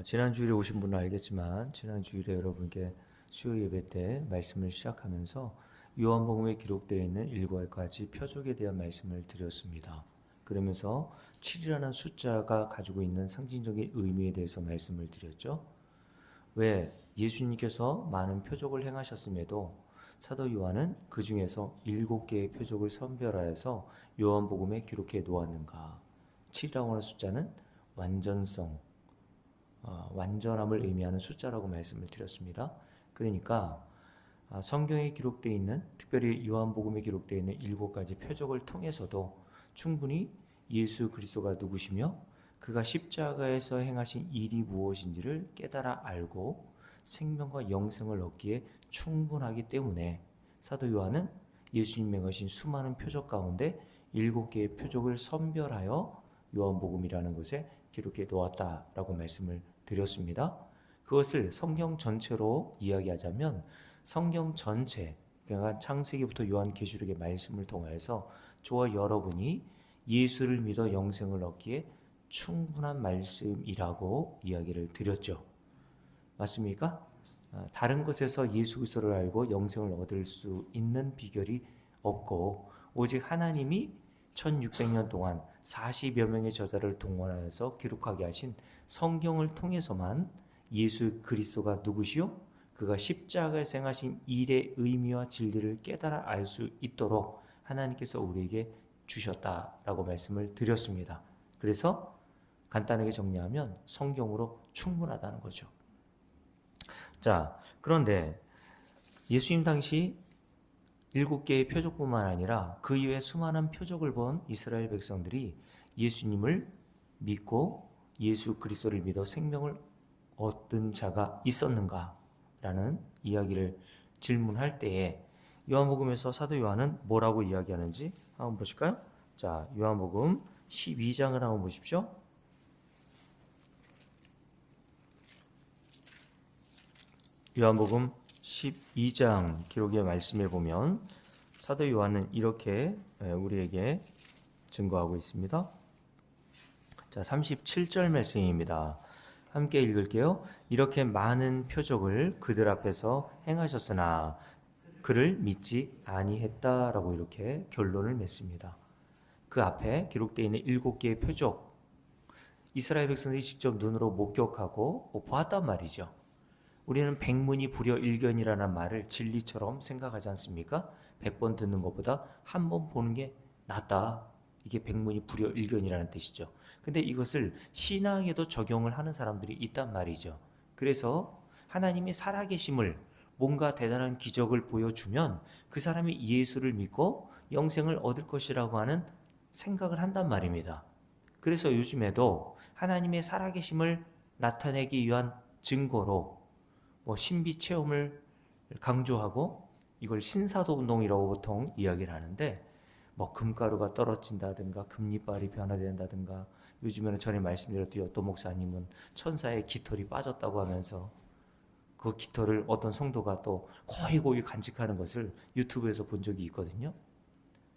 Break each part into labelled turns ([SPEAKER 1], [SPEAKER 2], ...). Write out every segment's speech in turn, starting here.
[SPEAKER 1] 지난 주일에 오신 분은 알겠지만 지난 주일에 여러분께 수요 예배 때 말씀을 시작하면서 요한복음에 기록되어 있는 7가지 표적에 대한 말씀을 드렸습니다. 그러면서 7이라는 숫자가 가지고 있는 상징적인 의미에 대해서 말씀을 드렸죠. 왜 예수님께서 많은 표적을 행하셨음에도 사도 요한은 그 중에서 7개의 표적을 선별하여서 요한복음에 기록해 놓았는가? 7이라고 하는 숫자는 완전성, 완전함을 의미하는 숫자라고 말씀을 드렸습니다. 그러니까 성경에 기록되어 있는, 특별히 요한복음에 기록되어 있는 7가지 표적을 통해서도 충분히 예수 그리스도가 누구시며 그가 십자가에서 행하신 일이 무엇인지를 깨달아 알고 생명과 영생을 얻기에 충분하기 때문에 사도 요한은 예수님이 행하신 수많은 표적 가운데 7개의 표적을 선별하여 요한복음이라는 곳에 기록해 놓았다라고 말씀을 드렸습니다. 그것을 성경 전체로 이야기하자면 성경 전체, 그러니까 창세기부터 요한계시록의 말씀을 통해서 저와 여러분이 예수를 믿어 영생을 얻기에 충분한 말씀이라고 이야기를 드렸죠. 맞습니까? 다른 것에서 예수 그리스도를 알고 영생을 얻을 수 있는 비결이 없고 오직 하나님이 1600년 동안 40여 명의 저자를 동원하여서 기록하게 하신 성경을 통해서만 예수 그리스도가 누구시요? 그가 십자가에서 행하신 일의 의미와 진리를 깨달아 알 수 있도록 하나님께서 우리에게 주셨다라고 말씀을 드렸습니다. 그래서 간단하게 정리하면 성경으로 충분하다는 거죠. 자, 그런데 예수님 당시 7개의 표적뿐만 아니라 그 이외에 수많은 표적을 본 이스라엘 백성들이 예수님을 믿고 예수 그리스도를 믿어 생명을 얻은 자가 있었는가라는 이야기를 질문할 때에 요한복음에서 사도 요한은 뭐라고 이야기하는지 한번 보실까요? 자, 요한복음 12장을 한번 보십시오. 요한복음 12장 기록의 말씀에 보면 사도 요한은 이렇게 우리에게 증거하고 있습니다. 자, 37절 말씀입니다. 함께 읽을게요. 이렇게 많은 표적을 그들 앞에서 행하셨으나 그를 믿지 아니했다라고 이렇게 결론을 맺습니다. 그 앞에 기록되어 있는 7개의 표적, 이스라엘 백성들이 직접 눈으로 목격하고 보았단 말이죠. 우리는 백문이 불여일견이라는 말을 진리처럼 생각하지 않습니까? 100번 듣는 것보다 한 번 보는 게 낫다. 이게 백문이 불여일견이라는 뜻이죠. 근데 이것을 신앙에도 적용을 하는 사람들이 있단 말이죠. 그래서 하나님이 살아계심을, 뭔가 대단한 기적을 보여주면 그 사람이 예수를 믿고 영생을 얻을 것이라고 하는 생각을 한단 말입니다. 그래서 요즘에도 하나님의 살아계심을 나타내기 위한 증거로 신비 체험을 강조하고 이걸 신사도 운동이라고 보통 이야기를 하는데 금가루가 떨어진다든가 금리빨이 변화된다든가 요즘에는 전에 말씀드렸듯이 어떤 목사님은 천사의 깃털이 빠졌다고 하면서 그 깃털을 어떤 성도가 또 고이 간직하는 것을 유튜브에서 본 적이 있거든요.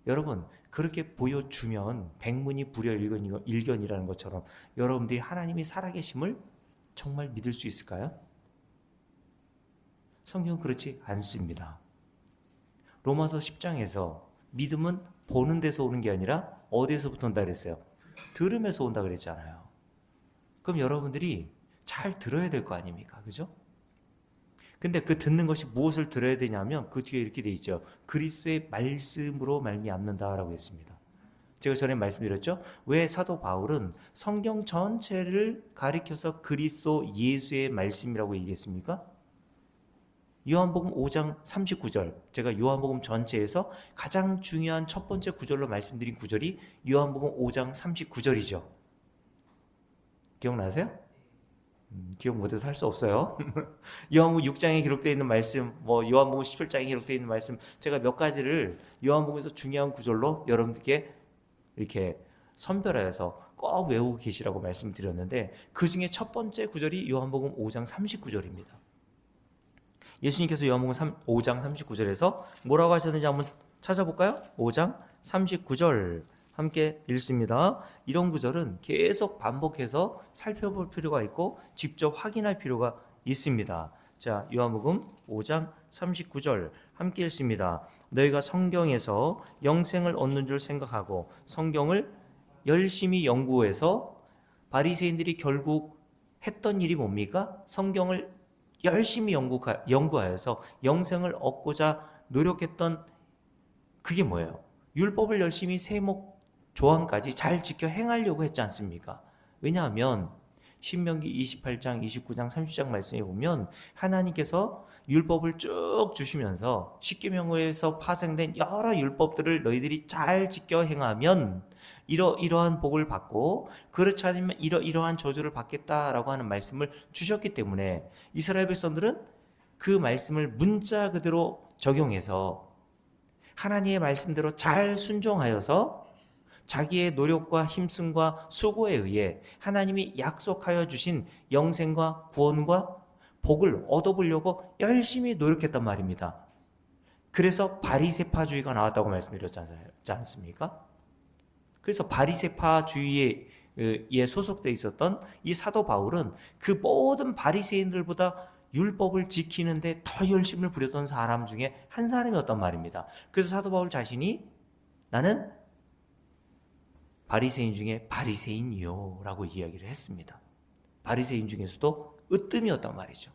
[SPEAKER 1] 여러분, 그렇게 보여주면 백문이 불여일견이라는 것처럼 여러분들이 하나님이 살아계심을 정말 믿을 수 있을까요? 성경은 그렇지 않습니다. 로마서 10장에서 믿음은 보는 데서 오는 게 아니라 어디에서부터 온다 그랬어요? 들음에서 온다 그랬잖아요. 그럼 여러분들이 잘 들어야 될 거 아닙니까? 그죠? 근데 그 듣는 것이 무엇을 들어야 되냐면 그 뒤에 이렇게 돼 있죠. 그리스도의 말씀으로 말미암는다라고 했습니다. 제가 전에 말씀드렸죠. 왜 사도 바울은 성경 전체를 가리켜서 그리스도 예수의 말씀이라고 얘기했습니까? 요한복음 5장 39절, 제가 요한복음 전체에서 가장 중요한 첫 번째 구절로 말씀드린 구절이 요한복음 5장 39절이죠. 기억나세요? 기억 못해서 할 수 없어요. 요한복음 6장에 기록되어 있는 말씀, 요한복음 17장에 기록되어 있는 말씀, 제가 몇 가지를 요한복음에서 중요한 구절로 여러분들께 이렇게 선별하여서 꼭 외우고 계시라고 말씀드렸는데 그 중에 첫 번째 구절이 요한복음 5장 39절입니다. 예수님께서 요한복음 5장 39절에서 뭐라고 하셨는지 한번 찾아볼까요? 5장 39절 함께 읽습니다. 이런 구절은 계속 반복해서 살펴볼 필요가 있고 직접 확인할 필요가 있습니다. 자, 요한복음 5장 39절 함께 읽습니다. 너희가 성경에서 영생을 얻는 줄 생각하고 성경을 열심히 연구해서, 바리새인들이 결국 했던 일이 뭡니까? 성경을 열심히 연구하여서 영생을 얻고자 노력했던 그게 뭐예요? 율법을 열심히 세목 조항까지 잘 지켜 행하려고 했지 않습니까? 왜냐하면 신명기 28장, 29장, 30장 말씀에 보면 하나님께서 율법을 쭉 주시면서 십계명에서 파생된 여러 율법들을 너희들이 잘 지켜 행하면 이러한 복을 받고, 그렇지 않으면 이러한 저주를 받겠다라고 하는 말씀을 주셨기 때문에 이스라엘 백성들은 그 말씀을 문자 그대로 적용해서 하나님의 말씀대로 잘 순종하여서 자기의 노력과 힘씀과 수고에 의해 하나님이 약속하여 주신 영생과 구원과 복을 얻어보려고 열심히 노력했단 말입니다. 그래서 바리새파주의가 나왔다고 말씀드렸지 않습니까? 그래서 바리새파주의에 소속되어 있었던 이 사도 바울은 그 모든 바리새인들보다 율법을 지키는데 더 열심을 부렸던 사람 중에 한 사람이었단 말입니다. 그래서 사도 바울 자신이 나는 바리새인 중에 바리새인이요 라고 이야기를 했습니다. 바리새인 중에서도 으뜸이었단 말이죠.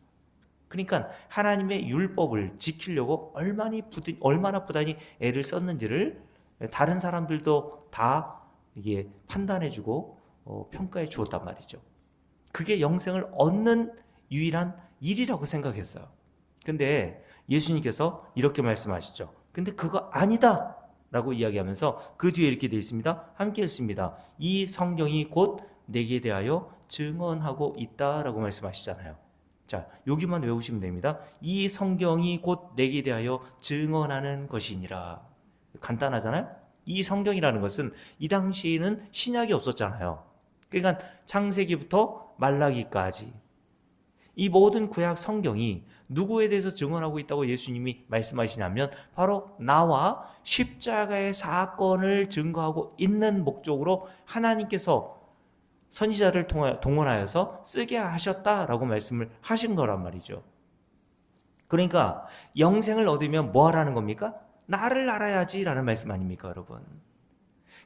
[SPEAKER 1] 그러니까 하나님의 율법을 지키려고 얼마나 부단히 애를 썼는지를 다른 사람들도 다 이게 판단해주고 평가해 주었단 말이죠. 그게 영생을 얻는 유일한 일이라고 생각했어요. 근데 예수님께서 이렇게 말씀하시죠. 근데 그거 아니다 라고 이야기하면서 그 뒤에 이렇게 되어 있습니다. 함께 읽습니다. 이 성경이 곧 내게 대하여 증언하고 있다라고 말씀하시잖아요. 자, 여기만 외우시면 됩니다. 이 성경이 곧 내게 대하여 증언하는 것이니라. 간단하잖아요. 이 성경이라는 것은 이 당시에는 신약이 없었잖아요. 그러니까 창세기부터 말라기까지 이 모든 구약 성경이 누구에 대해서 증언하고 있다고 예수님이 말씀하시냐면 바로 나와 십자가의 사건을 증거하고 있는 목적으로 하나님께서 선지자를 동원하여서 쓰게 하셨다라고 말씀을 하신 거란 말이죠. 그러니까 영생을 얻으면 뭐 하라는 겁니까? 나를 알아야지라는 말씀 아닙니까, 여러분?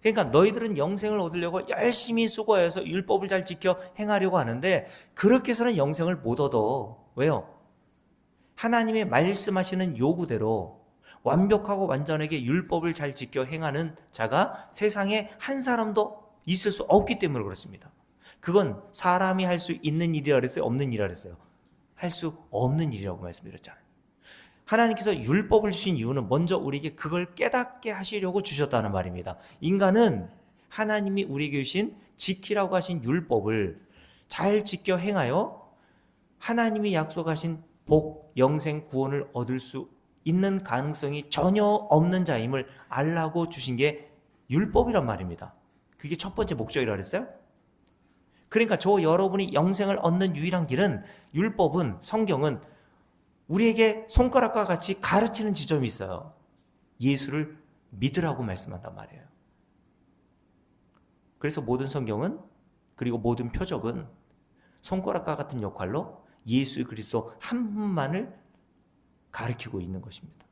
[SPEAKER 1] 그러니까 너희들은 영생을 얻으려고 열심히 수고해서 율법을 잘 지켜 행하려고 하는데 그렇게 해서는 영생을 못 얻어. 왜요? 하나님의 말씀하시는 요구대로 완벽하고 완전하게 율법을 잘 지켜 행하는 자가 세상에 한 사람도 있을 수 없기 때문에 그렇습니다. 그건 사람이 할 수 있는 일이라 그랬어요? 없는 일이라 그랬어요? 할 수 없는 일이라고 말씀드렸잖아요. 하나님께서 율법을 주신 이유는 먼저 우리에게 그걸 깨닫게 하시려고 주셨다는 말입니다. 인간은 하나님이 우리에게 주신 지키라고 하신 율법을 잘 지켜 행하여 하나님이 약속하신 복, 영생, 구원을 얻을 수 있는 가능성이 전혀 없는 자임을 알라고 주신 게 율법이란 말입니다. 그게 첫 번째 목적이라고 그랬어요? 그러니까 저 여러분이 영생을 얻는 유일한 길은, 율법은, 성경은 우리에게 손가락과 같이 가르치는 지점이 있어요. 예수를 믿으라고 말씀한단 말이에요. 그래서 모든 성경은, 그리고 모든 표적은 손가락과 같은 역할로 예수 그리스도 한 분만을 가르치고 있는 것입니다.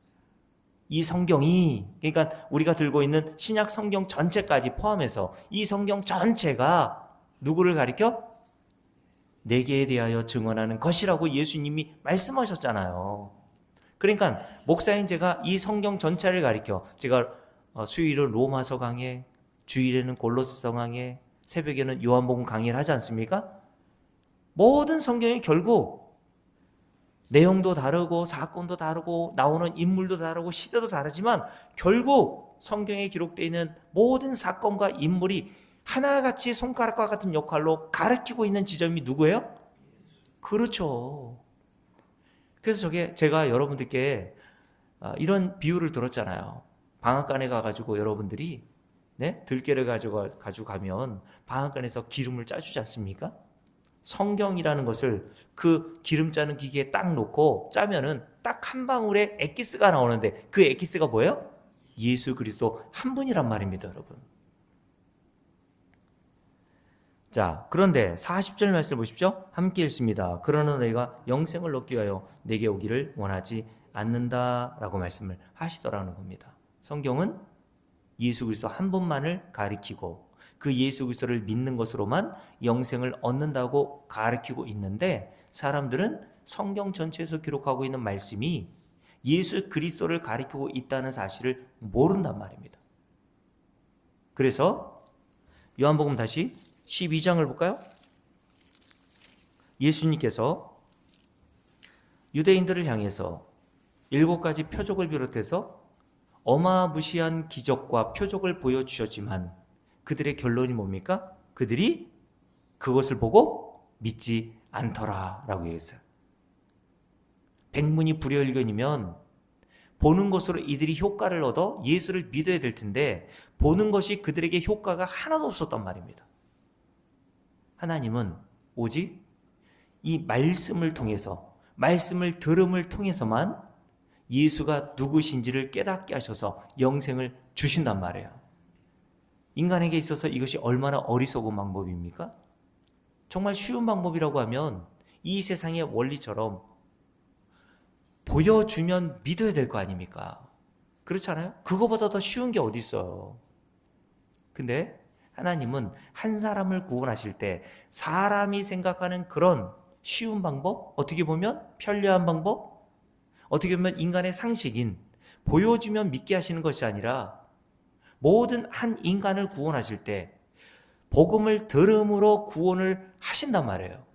[SPEAKER 1] 이 성경이, 그러니까 우리가 들고 있는 신약 성경 전체까지 포함해서 이 성경 전체가 누구를 가리켜? 내게 대하여 증언하는 것이라고 예수님이 말씀하셨잖아요. 그러니까 목사인 제가 이 성경 전체를 가리켜, 제가 수요일은 로마서 강해, 주일에는 골로새서 강해, 새벽에는 요한복음 강의를 하지 않습니까? 모든 성경이 결국 내용도 다르고 사건도 다르고 나오는 인물도 다르고 시대도 다르지만 결국 성경에 기록되어 있는 모든 사건과 인물이 하나같이 손가락과 같은 역할로 가르치고 있는 지점이 누구예요? 그렇죠. 그래서 제가 여러분들께 이런 비유를 들었잖아요. 방앗간에 가가지고 여러분들이 들깨를 가지고 가면 방앗간에서 기름을 짜주지 않습니까? 성경이라는 것을 그 기름 짜는 기계에 딱 놓고 짜면은 딱 한 방울의 엑기스가 나오는데 그 엑기스가 뭐예요? 예수 그리스도 한 분이란 말입니다, 여러분. 자, 그런데 40절 말씀을 보십시오. 함께 읽습니다. 그러나 너희가 영생을 얻기 위하여 내게 오기를 원하지 않는다라고 말씀을 하시더라는 겁니다. 성경은 예수 그리스도 한 분만을 가리키고 그 예수 그리스도를 믿는 것으로만 영생을 얻는다고 가리키고 있는데, 사람들은 성경 전체에서 기록하고 있는 말씀이 예수 그리스도를 가리키고 있다는 사실을 모른단 말입니다. 그래서 요한복음 다시 12장을 볼까요? 예수님께서 유대인들을 향해서 7가지 표적을 비롯해서 어마무시한 기적과 표적을 보여주셨지만 그들의 결론이 뭡니까? 그들이 그것을 보고 믿지 않더라 라고 얘기했어요. 백문이 불여일견이면 보는 것으로 이들이 효과를 얻어 예수를 믿어야 될 텐데 보는 것이 그들에게 효과가 하나도 없었단 말입니다. 하나님은 오직 이 말씀을 통해서, 말씀을 들음을 통해서만 예수가 누구신지를 깨닫게 하셔서 영생을 주신단 말이에요. 인간에게 있어서 이것이 얼마나 어리석은 방법입니까? 정말 쉬운 방법이라고 하면 이 세상의 원리처럼 보여주면 믿어야 될 거 아닙니까? 그렇잖아요? 그거보다 더 쉬운 게 어디 있어요. 근데 하나님은 한 사람을 구원하실 때 사람이 생각하는 그런 쉬운 방법, 어떻게 보면 편리한 방법, 어떻게 보면 인간의 상식인 보여주면 믿게 하시는 것이 아니라 모든 한 인간을 구원하실 때 복음을 들음으로 구원을 하신단 말이에요.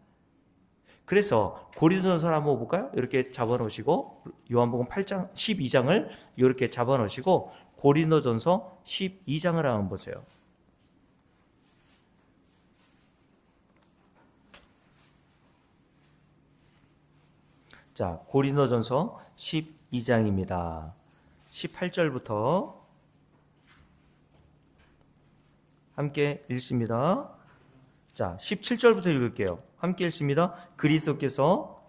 [SPEAKER 1] 그래서 고린도전서를 한번 볼까요? 이렇게 잡아놓으시고 요한복음 8장 12장을 이렇게 잡아놓으시고 고린도전서 12장을 한번 보세요. 자, 고린도전서 12장입니다. 18절부터 함께 읽습니다. 자, 17절부터 읽을게요. 함께 읽습니다. 그리스도께서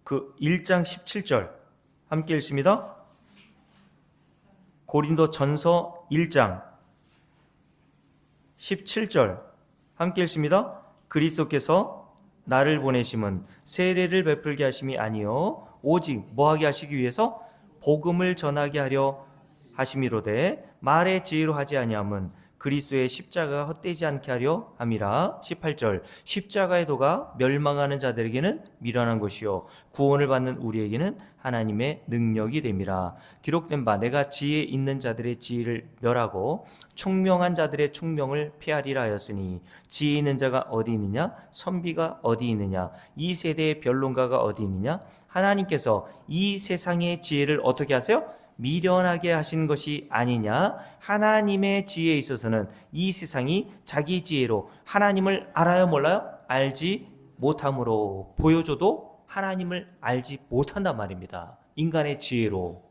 [SPEAKER 1] 그 1장 17절 함께 읽습니다. 고린도전서 1장 17절 함께 읽습니다. 그리스도께서 나를 보내심은 세례를 베풀게 하심이 아니요 오직 뭐하게 하시기 위해서 복음을 전하게 하려 하심이로되 말의 지혜로 하지 아니함은 그리스도의 십자가가 헛되지 않게 하려 함이라. 18절 십자가의 도가 멸망하는 자들에게는 미련한 것이요 구원을 받는 우리에게는 하나님의 능력이 됨이라. 기록된 바 내가 지혜 있는 자들의 지혜를 멸하고 총명한 자들의 총명을 폐하리라 하였으니 지혜 있는 자가 어디 있느냐 선비가 어디 있느냐 이 세대의 변론가가 어디 있느냐. 하나님께서 이 세상의 지혜를 어떻게 하세요? 미련하게 하신 것이 아니냐. 하나님의 지혜에 있어서는 이 세상이 자기 지혜로 하나님을 알아요 몰라요? 알지 못함으로 보여줘도 하나님을 알지 못한단 말입니다. 인간의 지혜로.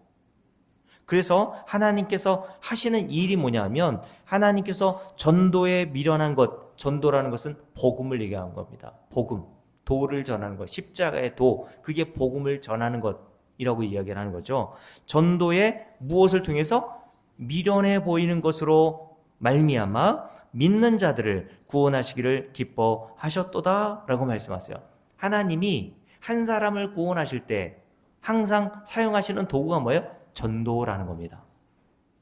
[SPEAKER 1] 그래서 하나님께서 하시는 일이 뭐냐면 하나님께서 전도에 미련한 것, 전도라는 것은 복음을 얘기하는 겁니다. 복음, 도를 전하는 것, 십자가의 도, 그게 복음을 전하는 것 이라고 이야기를 하는 거죠. 전도에 무엇을 통해서 미련해 보이는 것으로 말미암아 믿는 자들을 구원하시기를 기뻐하셨도다 라고 말씀하세요. 하나님이 한 사람을 구원하실 때 항상 사용하시는 도구가 뭐예요? 전도라는 겁니다.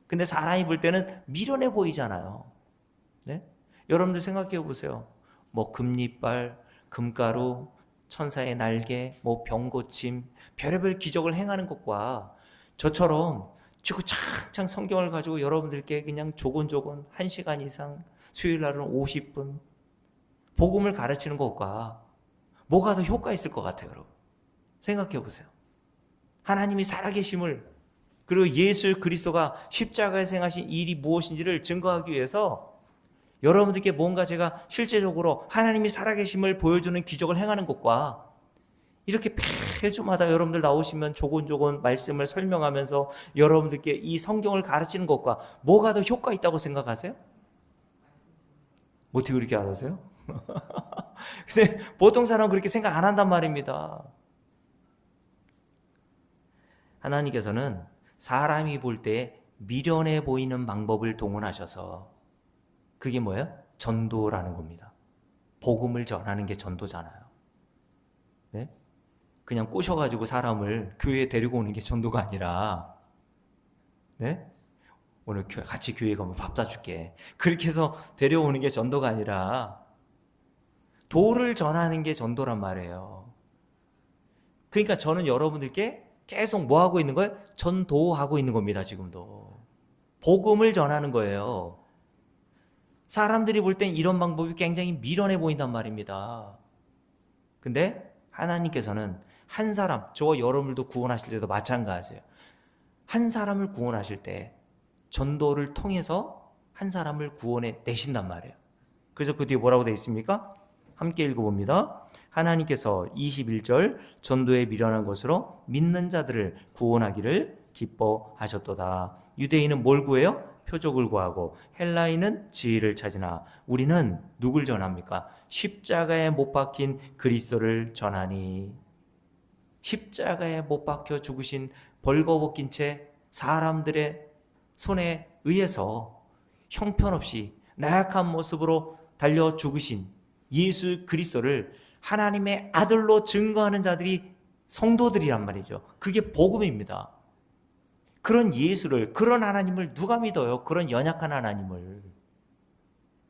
[SPEAKER 1] 근데 사람이 볼 때는 미련해 보이잖아요. 네? 여러분들 생각해 보세요. 뭐 금리빨, 금가루, 천사의 날개, 뭐 병고침, 별의별 기적을 행하는 것과 저처럼 주구장창 성경을 가지고 여러분들께 그냥 조곤조곤 1시간 이상, 수요일 날은 50분 복음을 가르치는 것과 뭐가 더 효과 있을 것 같아요, 여러분? 생각해 보세요. 하나님이 살아계심을, 그리고 예수 그리스도가 십자가에서 행하신 일이 무엇인지를 증거하기 위해서 여러분들께 뭔가 제가 실제적으로 하나님이 살아계심을 보여주는 기적을 행하는 것과 이렇게 매주마다 여러분들 나오시면 조곤조곤 말씀을 설명하면서 여러분들께 이 성경을 가르치는 것과 뭐가 더 효과 있다고 생각하세요? 어떻게 그렇게 알아세요? 근데 보통 사람은 그렇게 생각 안 한단 말입니다. 하나님께서는 사람이 볼 때 미련해 보이는 방법을 동원하셔서 그게 뭐예요? 전도라는 겁니다. 복음을 전하는 게 전도잖아요. 네? 그냥 꼬셔가지고 사람을 교회에 데리고 오는 게 전도가 아니라, 네? 오늘 같이 교회 가면 밥 사줄게. 그렇게 해서 데려오는 게 전도가 아니라 도를 전하는 게 전도란 말이에요. 그러니까 저는 여러분들께 계속 뭐 하고 있는 거예요? 전도하고 있는 겁니다, 지금도. 복음을 전하는 거예요. 사람들이 볼 땐 이런 방법이 굉장히 미련해 보인단 말입니다. 근데 하나님께서는 한 사람, 저와 여러분들도 구원하실 때도 마찬가지예요. 한 사람을 구원하실 때 전도를 통해서 한 사람을 구원해 내신단 말이에요. 그래서 그 뒤에 뭐라고 되어 있습니까? 함께 읽어봅니다. 하나님께서 21절 전도에 미련한 것으로 믿는 자들을 구원하기를 기뻐하셨도다. 유대인은 뭘 구해요? 표적을 구하고 헬라인은 지혜를 찾으나 우리는 누굴 전합니까? 십자가에 못 박힌 그리스도를 전하니. 십자가에 못 박혀 죽으신 벌거벗긴 채 사람들의 손에 의해서 형편없이 나약한 모습으로 달려 죽으신 예수 그리스도를 하나님의 아들로 증거하는 자들이 성도들이란 말이죠. 그게 복음입니다. 그런 예수를, 그런 하나님을 누가 믿어요? 그런 연약한 하나님을.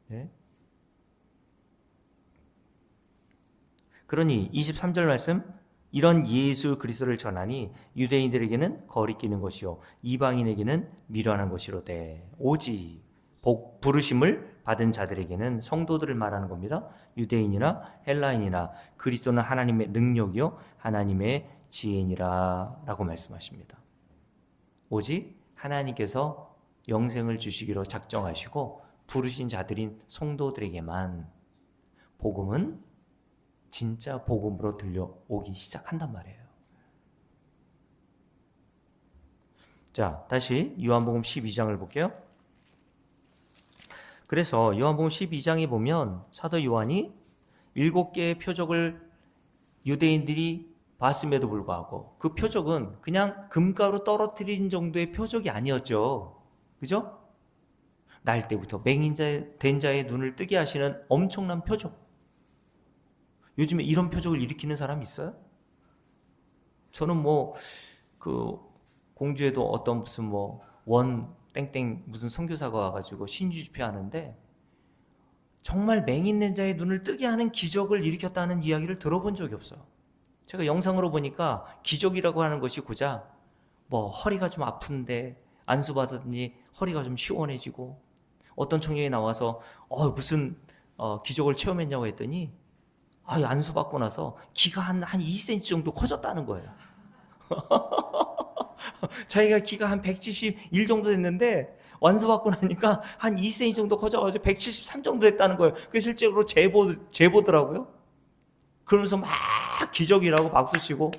[SPEAKER 1] 네? 그러니 23절 말씀, 이런 예수 그리스도를 전하니 유대인들에게는 거리끼는 것이요 이방인에게는 미련한 것이로되 오직 복 부르심을 받은 자들에게는 성도들을 말하는 겁니다. 유대인이나 헬라인이나 그리스도는 하나님의 능력이요 하나님의 지혜니라 라고 말씀하십니다. 오직 하나님께서 영생을 주시기로 작정하시고 부르신 자들인 성도들에게만 복음은 진짜 복음으로 들려오기 시작한단 말이에요. 자, 다시 요한복음 12장을 볼게요. 그래서 요한복음 12장에 보면 사도 요한이 7개의 표적을 유대인들이 봤음에도 불구하고 그 표적은 그냥 금가루 떨어뜨린 정도의 표적이 아니었죠. 그죠? 날 때부터 맹인된 자의 눈을 뜨게 하시는 엄청난 표적. 요즘에 이런 표적을 일으키는 사람 있어요? 저는 공주에도 어떤 무슨 원 땡땡 무슨 선교사가 와가지고 신주 집회하는데 정말 맹인된 자의 눈을 뜨게 하는 기적을 일으켰다는 이야기를 들어본 적이 없어요. 제가 영상으로 보니까 기적이라고 하는 것이 고작 허리가 좀 아픈데 안수 받았더니 허리가 좀 시원해지고 어떤 청년이 나와서 무슨 기적을 체험했냐고 했더니 안수 받고 나서 키가 한 2cm 정도 커졌다는 거예요. 자기가 키가 한 171 정도 됐는데 완수 받고 나니까 한 2cm 정도 커져가지고 173 정도 됐다는 거예요. 그게 실제로 제보더라고요. 그러면서 막 기적이라고 박수치고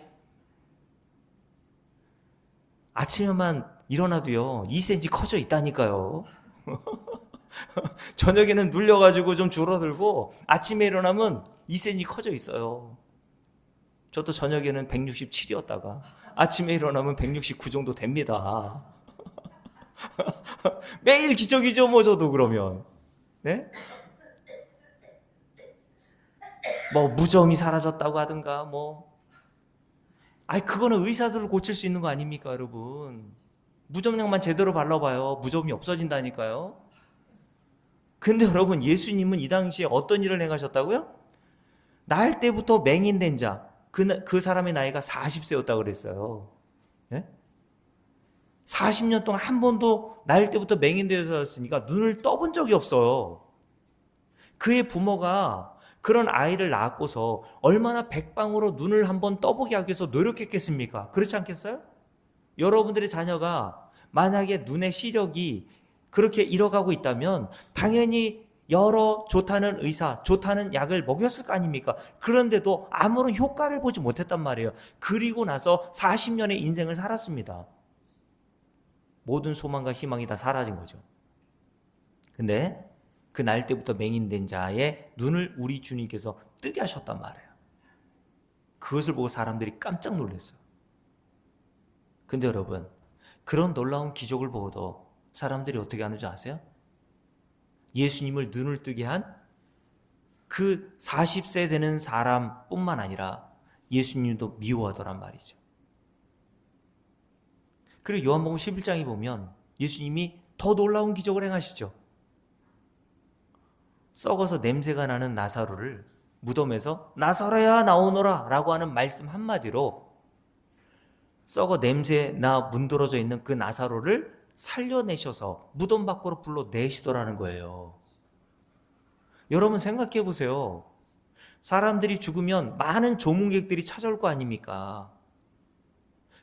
[SPEAKER 1] 아침에만 일어나도요 2cm 커져 있다니까요. 저녁에는 눌려가지고 좀 줄어들고 아침에 일어나면 2cm 커져 있어요. 저도 저녁에는 167이었다가 아침에 일어나면 169 정도 됩니다. 매일 기적이죠, 저도 그러면. 네? 무좀이 사라졌다고 하든가, 그거는 의사들을 고칠 수 있는 거 아닙니까, 여러분? 무좀약만 제대로 발라봐요. 무좀이 없어진다니까요. 근데 여러분, 예수님은 이 당시에 어떤 일을 행하셨다고요? 날 때부터 맹인된 자, 그 사람의 나이가 40세였다고 그랬어요. 네? 40년 동안 한 번도 날 때부터 맹인되었으니까 눈을 떠본 적이 없어요. 그의 부모가 그런 아이를 낳았고서 얼마나 백방으로 눈을 한번 떠보게 하기 위해서 노력했겠습니까? 그렇지 않겠어요? 여러분들의 자녀가 만약에 눈의 시력이 그렇게 잃어가고 있다면 당연히 여러 좋다는 의사, 좋다는 약을 먹였을 거 아닙니까? 그런데도 아무런 효과를 보지 못했단 말이에요. 그리고 나서 40년의 인생을 살았습니다. 모든 소망과 희망이 다 사라진 거죠. 근데 그 날 때부터 맹인된 자의 눈을 우리 주님께서 뜨게 하셨단 말이에요. 그것을 보고 사람들이 깜짝 놀랐어요. 근데 여러분, 그런 놀라운 기적을 보고도 사람들이 어떻게 하는지 아세요? 예수님을 눈을 뜨게 한 그 40세 되는 사람뿐만 아니라 예수님도 미워하더란 말이죠. 그리고 요한복음 11장에 보면 예수님이 더 놀라운 기적을 행하시죠. 썩어서 냄새가 나는 나사로를 무덤에서 나사로야 나오너라 라고 하는 말씀 한마디로 썩어 냄새 나 문드러져 있는 그 나사로를 살려내셔서 무덤 밖으로 불러내시더라는 거예요. 여러분 생각해 보세요. 사람들이 죽으면 많은 조문객들이 찾아올 거 아닙니까?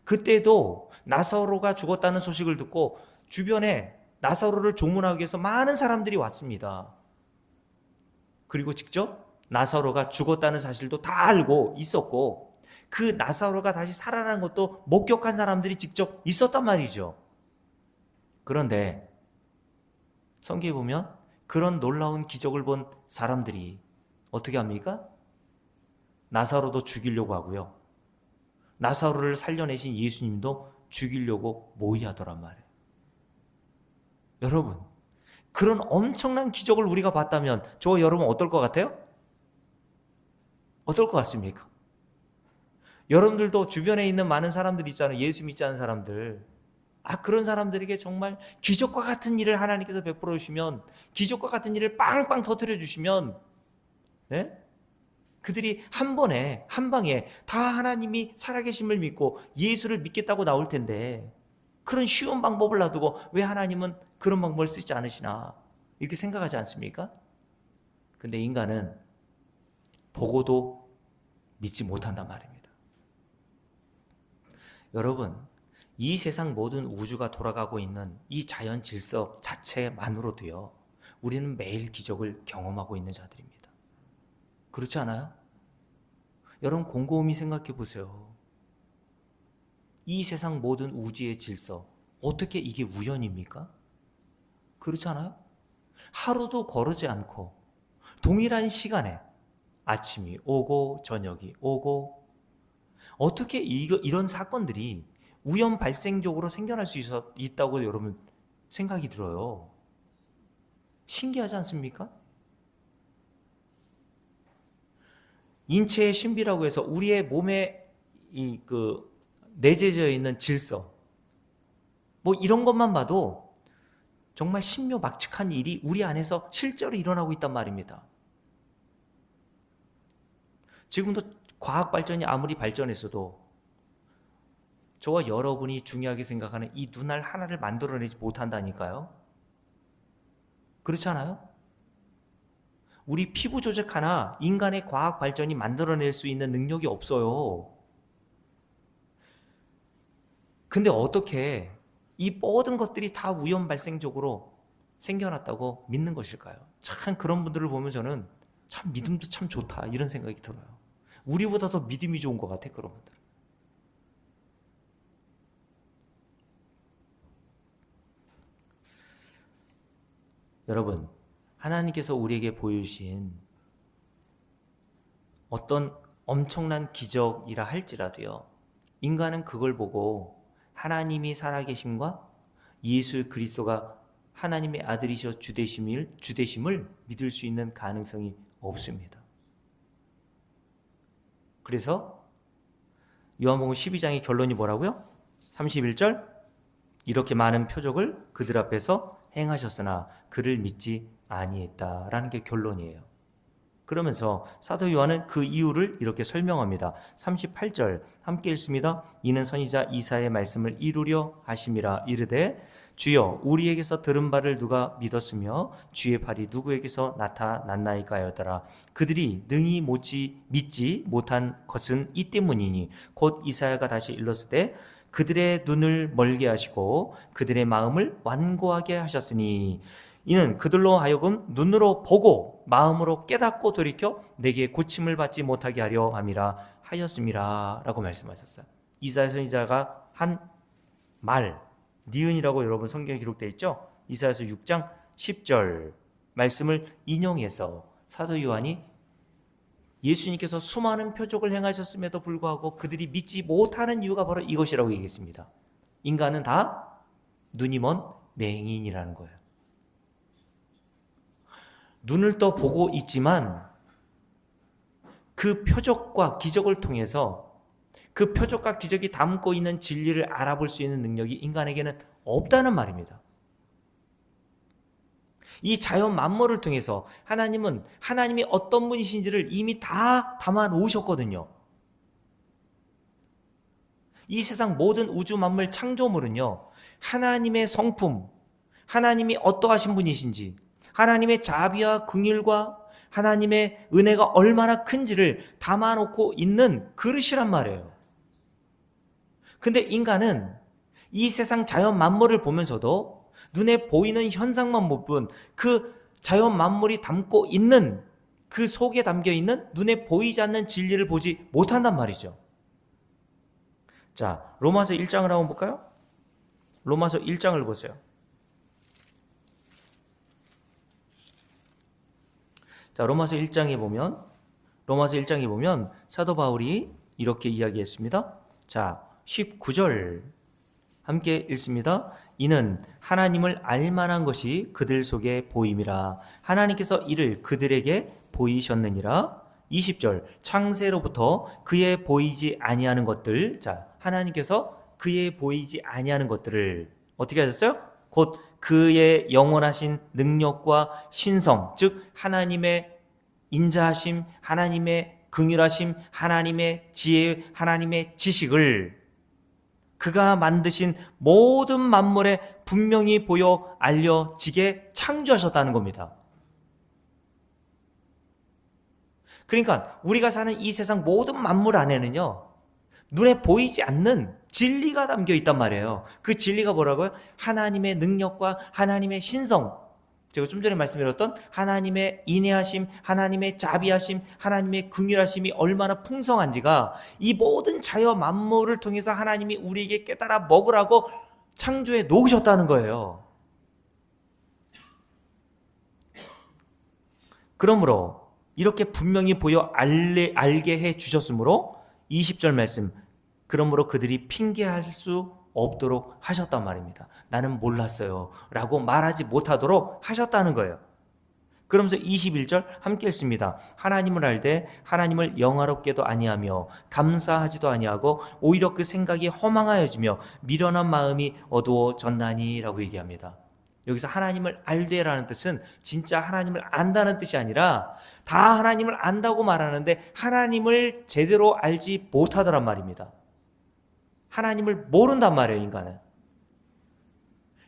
[SPEAKER 1] 그때도 나사로가 죽었다는 소식을 듣고 주변에 나사로를 조문하기 위해서 많은 사람들이 왔습니다. 그리고 직접 나사로가 죽었다는 사실도 다 알고 있었고 그 나사로가 다시 살아난 것도 목격한 사람들이 직접 있었단 말이죠. 그런데 성경에 보면 그런 놀라운 기적을 본 사람들이 어떻게 합니까? 나사로도 죽이려고 하고요. 나사로를 살려내신 예수님도 죽이려고 모의하더란 말이에요. 여러분, 그런 엄청난 기적을 우리가 봤다면 저와 여러분 어떨 것 같아요? 어떨 것 같습니까? 여러분들도 주변에 있는 많은 사람들 있잖아요. 예수 믿지 않는 사람들. 그런 사람들에게 정말 기적과 같은 일을 하나님께서 베풀어 주시면, 기적과 같은 일을 빵빵 터뜨려 주시면, 네? 그들이 한 번에, 한 방에 다 하나님이 살아계심을 믿고 예수를 믿겠다고 나올 텐데, 그런 쉬운 방법을 놔두고 왜 하나님은 그런 방법을 쓰지 않으시나, 이렇게 생각하지 않습니까? 근데 인간은 보고도 믿지 못한단 말입니다. 여러분, 이 세상 모든 우주가 돌아가고 있는 이 자연 질서 자체만으로도요, 우리는 매일 기적을 경험하고 있는 자들입니다. 그렇지 않아요? 여러분 곰곰이 생각해 보세요. 이 세상 모든 우주의 질서, 어떻게 이게 우연입니까? 그렇지 않아요? 하루도 거르지 않고 동일한 시간에 아침이 오고 저녁이 오고, 어떻게 이런 사건들이 우연 발생적으로 생겨날 수 있다고 여러분 생각이 들어요. 신기하지 않습니까? 인체의 신비라고 해서 우리의 몸에 내재되어 있는 질서, 뭐 이런 것만 봐도 정말 신묘막측한 일이 우리 안에서 실제로 일어나고 있단 말입니다. 지금도 과학 발전이 아무리 발전했어도 저와 여러분이 중요하게 생각하는 이 눈알 하나를 만들어내지 못한다니까요. 그렇지 않아요? 우리 피부 조직 하나 인간의 과학 발전이 만들어낼 수 있는 능력이 없어요. 근데 어떻게 이 모든 것들이 다 우연 발생적으로 생겨났다고 믿는 것일까요? 참 그런 분들을 보면 저는 참 믿음도 참 좋다 이런 생각이 들어요. 우리보다 더 믿음이 좋은 것 같아, 그런 분들. 여러분, 하나님께서 우리에게 보여주신 어떤 엄청난 기적이라 할지라도요, 인간은 그걸 보고 하나님이 살아계심과 예수 그리스도가 하나님의 아들이셔 주되심을 믿을 수 있는 가능성이 없습니다. 그래서 요한복음 12장의 결론이 뭐라고요? 31절, 이렇게 많은 표적을 그들 앞에서 행하셨으나 그를 믿지 아니했다라는 게 결론이에요. 그러면서 사도 요한은 그 이유를 이렇게 설명합니다. 38절 함께 읽습니다. 이는 선지자 이사야의 말씀을 이루려 하심이라. 이르되 주여 우리에게서 들은 바를 누가 믿었으며 주의 팔이 누구에게서 나타났나이까여더라. 그들이 능히 믿지 못한 것은 이 때문이니 곧 이사야가 다시 일렀으되 그들의 눈을 멀게 하시고 그들의 마음을 완고하게 하셨으니 이는 그들로 하여금 눈으로 보고 마음으로 깨닫고 돌이켜 내게 고침을 받지 못하게 하려 함이라 하였음이라 라고 말씀하셨어요. 이사야 선지자가 한 말, 니은이라고 여러분 성경에 기록되어 있죠? 이사야서 6장 10절 말씀을 인용해서 사도 요한이 예수님께서 수많은 표적을 행하셨음에도 불구하고 그들이 믿지 못하는 이유가 바로 이것이라고 얘기했습니다. 인간은 다 눈이 먼 맹인이라는 거예요. 눈을 떠 보고 있지만 그 표적과 기적을 통해서 그 표적과 기적이 담고 있는 진리를 알아볼 수 있는 능력이 인간에게는 없다는 말입니다. 이 자연 만물을 통해서 하나님은 하나님이 어떤 분이신지를 이미 다 담아 놓으셨거든요. 이 세상 모든 우주 만물 창조물은요, 하나님의 성품, 하나님이 어떠하신 분이신지, 하나님의 자비와 긍휼과 하나님의 은혜가 얼마나 큰지를 담아놓고 있는 그릇이란 말이에요. 근데 인간은 이 세상 자연 만물을 보면서도 눈에 보이는 현상만 못 본 그 자연 만물이 담고 있는 그 속에 담겨 있는 눈에 보이지 않는 진리를 보지 못한단 말이죠. 자, 로마서 1장을 한번 볼까요? 로마서 1장을 보세요. 자, 로마서 1장에 보면 사도 바울이 이렇게 이야기했습니다. 자, 19절 함께 읽습니다. 이는 하나님을 알만한 것이 그들 속에 보임이라. 하나님께서 이를 그들에게 보이셨느니라. 20절 창세로부터 그의 보이지 아니하는 것들. 자, 하나님께서 그의 보이지 아니하는 것들을 어떻게 하셨어요? 곧 그의 영원하신 능력과 신성, 즉 하나님의 인자하심, 하나님의 긍휼하심, 하나님의 지혜, 하나님의 지식을 그가 만드신 모든 만물에 분명히 보여 알려지게 창조하셨다는 겁니다. 그러니까 우리가 사는 이 세상 모든 만물 안에는요, 눈에 보이지 않는 진리가 담겨 있단 말이에요. 그 진리가 뭐라고요? 하나님의 능력과 하나님의 신성, 제가 좀 전에 말씀드렸던 하나님의 인애하심, 하나님의 자비하심, 하나님의 긍휼하심이 얼마나 풍성한지가 이 모든 자연 만물을 통해서 하나님이 우리에게 깨달아 먹으라고 창조해 놓으셨다는 거예요. 그러므로 이렇게 분명히 보여 알게 해 주셨으므로 20절 말씀, 그러므로 그들이 핑계할 수 없도록 하셨단 말입니다. 나는 몰랐어요 라고 말하지 못하도록 하셨다는 거예요. 그러면서 21절 함께 읽습니다. 하나님을 알되 하나님을 영화롭게도 아니하며 감사하지도 아니하고 오히려 그 생각이 허망하여지며 미련한 마음이 어두워졌나니 라고 얘기합니다. 여기서 하나님을 알되라는 뜻은 진짜 하나님을 안다는 뜻이 아니라 다 하나님을 안다고 말하는데 하나님을 제대로 알지 못하더란 말입니다. 하나님을 모른단 말이에요, 인간은.